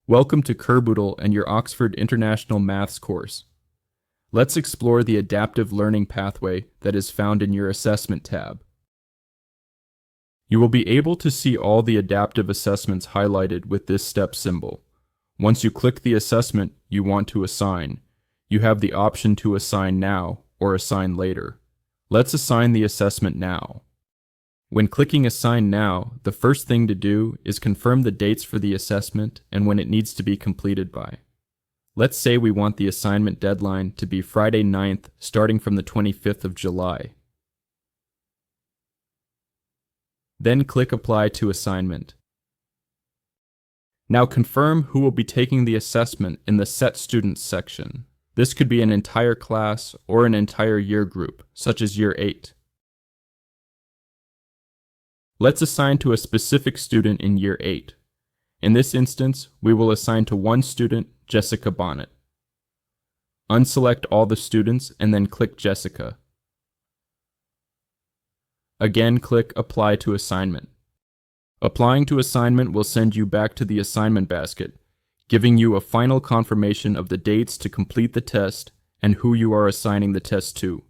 Welcome to Kerboodle and your Oxford International Maths course. Let's explore the adaptive learning pathway that is found in your Assessment tab. You will be able to see all the adaptive assessments highlighted with this step symbol. Once you click the assessment you want to assign, you have the option to assign now or assign later. Let's assign the assessment now. When clicking Assign Now, the first thing to do is confirm the dates for the assessment and when it needs to be completed by. Let's say we want the assignment deadline to be Friday 9th, starting from the 25th of July. Then click Apply to Assignment. Now confirm who will be taking the assessment in the Set Students section. This could be an entire class or an entire year group, such as Year 8. Let's assign to a specific student in Year 8. In this instance, we will assign to one student, Jessica Bonnet. Unselect all the students and then click Jessica. Again, click Apply to Assignment. Applying to assignment will send you back to the assignment basket, giving you a final confirmation of the dates to complete the test and who you are assigning the test to.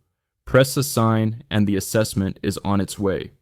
Press Assign and the assessment is on its way.